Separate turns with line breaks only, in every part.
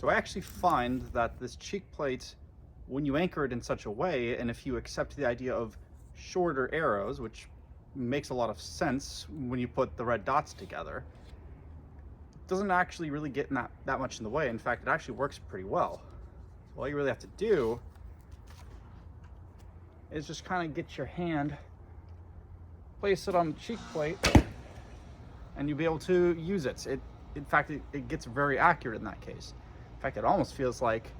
So I actually find that this cheek plate, when you anchor it in such a way, and if you accept the idea of shorter arrows, which makes a lot of sense when you put the red dots together, it doesn't actually really get in that much in the way. In fact, it actually works pretty well. So all you really have to do is just kind of get your hand, place it on the cheek plate, and you'll be able to use it. In fact, it gets very accurate in that case. In fact, it almost feels like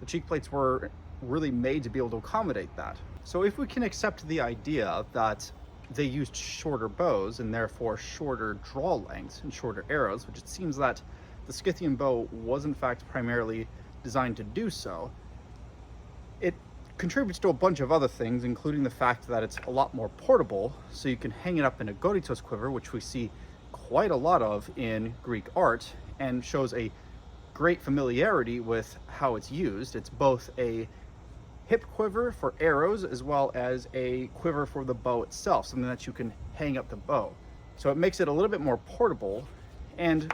the cheek plates were really made to be able to accommodate that. So if we can accept the idea that they used shorter bows and therefore shorter draw lengths and shorter arrows, which it seems that the Scythian bow was in fact primarily designed to do so, it contributes to a bunch of other things, including the fact that it's a lot more portable, so you can hang it up in a goritos quiver, which we see quite a lot of in Greek art, and shows a great familiarity with how it's used. It's both a hip quiver for arrows as well as a quiver for the bow itself, something that you can hang up the bow. So it makes it a little bit more portable, and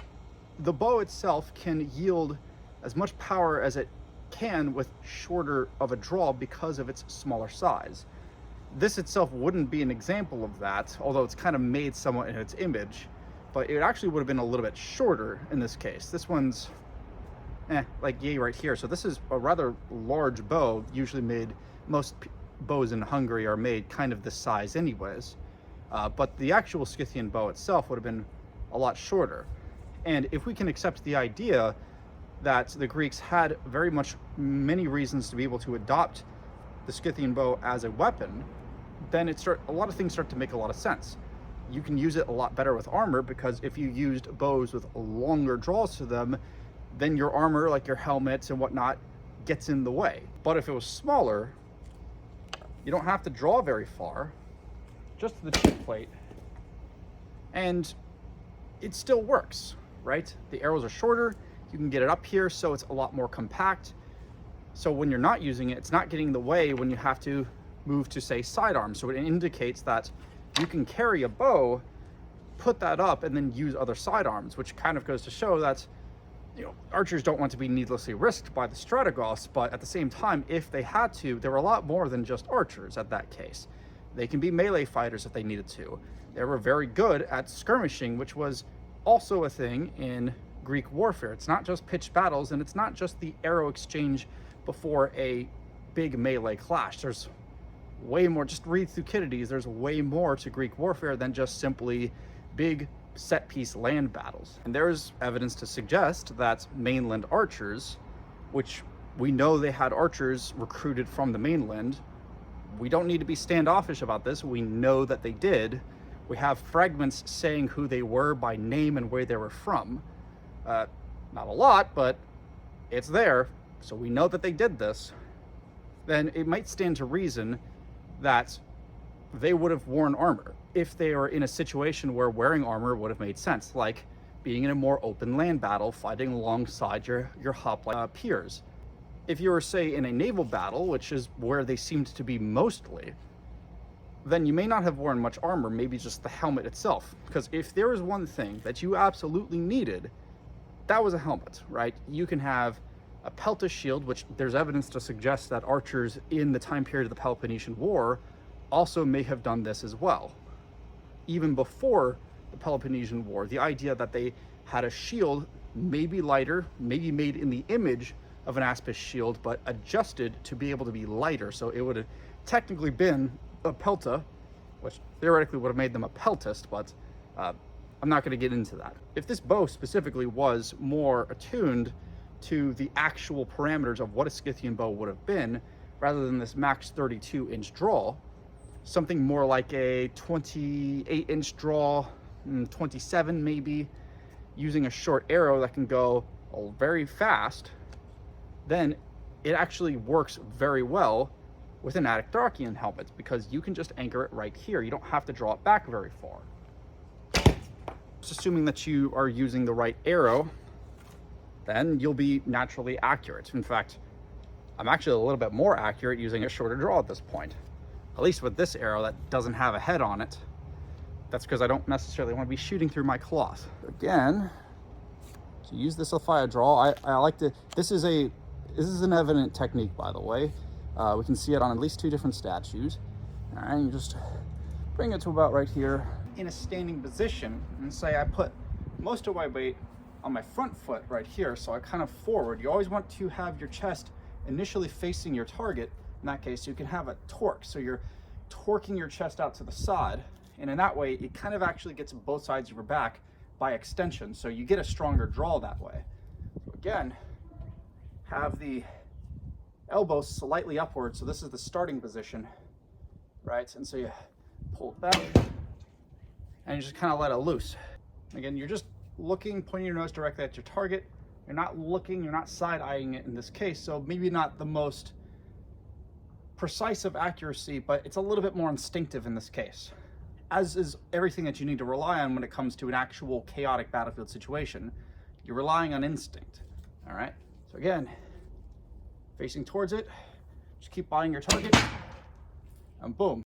the bow itself can yield as much power as it can with shorter of a draw because of its smaller size. This itself wouldn't be an example of that, although it's kind of made somewhat in its image, but it actually would have been a little bit shorter in this case. This one's like yay right here. So this is a rather large bow, usually made, most bows in Hungary are made kind of this size anyways, but the actual Scythian bow itself would have been a lot shorter. And if we can accept the idea that the Greeks had very much many reasons to be able to adopt the Scythian bow as a weapon, then a lot of things start to make a lot of sense. You can use it a lot better with armor, because if you used bows with longer draws to them, then your armor, like your helmets and whatnot, gets in the way. But if it was smaller, you don't have to draw very far, just to the cheek plate, and it still works, right? The arrows are shorter, you can get it up here, so it's a lot more compact. So when you're not using it, it's not getting in the way when you have to move to, say, sidearm. So it indicates that you can carry a bow, put that up, and then use other sidearms, which kind of goes to show that, you know, archers don't want to be needlessly risked by the Strategos, but at the same time, if they had to, they were a lot more than just archers at that case. They can be melee fighters if they needed to. They were very good at skirmishing, which was also a thing in Greek warfare. It's not just pitched battles, and it's not just the arrow exchange before a big melee clash. There's way more. Just read Thucydides. There's way more to Greek warfare than just simply big set piece land battles. And there's evidence to suggest that mainland archers, which we know they had archers recruited from the mainland, we don't need to be standoffish about this. We know that they did. We have fragments saying who they were by name and where they were from. Not a lot, but it's there, so we know that they did this. Then it might stand to reason that they would have worn armor if they were in a situation where wearing armor would have made sense, like being in a more open land battle, fighting alongside your hoplite peers. If you were, say, in a naval battle, which is where they seemed to be mostly, then you may not have worn much armor, maybe just the helmet itself. Because if there was one thing that you absolutely needed, that was a helmet, right? You can have a pelta shield, which there's evidence to suggest that archers in the time period of the Peloponnesian War also may have done this as well. Even before the Peloponnesian War, the idea that they had a shield, maybe lighter, maybe made in the image of an Aspis shield, but adjusted to be able to be lighter. So it would have technically been a pelta, which theoretically would have made them a peltist, but I'm not going to get into that. If this bow specifically was more attuned to the actual parameters of what a Scythian bow would have been, rather than this max 32-inch draw, something more like a 28-inch draw, 27 maybe, using a short arrow that can go very fast, then it actually works very well with an Attic-Thracian helmet, because you can just anchor it right here. You don't have to draw it back very far. Just assuming that you are using the right arrow, then you'll be naturally accurate. In fact, I'm actually a little bit more accurate using a shorter draw at this point. At least with this arrow that doesn't have a head on it. That's because I don't necessarily want to be shooting through my cloth. Again, So use the fire draw. I like to, this is an evident technique, by the way. We can see it on at least 2 different statues. All right, you just bring it to about right here in a standing position, and say I put most of my weight on my front foot right here, so I kind of forward. You always want to have your chest initially facing your target. In that case, you can have a torque, so you're torquing your chest out to the side, and in that way it kind of actually gets both sides of your back by extension, so you get a stronger draw that way. So again, have the elbows slightly upward, so this is the starting position, right? And so you pull it back and you just kind of let it loose. Again, you're just looking, pointing your nose directly at your target. You're not looking, you're not side-eyeing it in this case, so maybe not the most precise of accuracy, but it's a little bit more instinctive in this case, as is everything that you need to rely on when it comes to an actual chaotic battlefield situation. You're relying on instinct. All right, so again, facing towards it, just keep eyeing your target, and boom,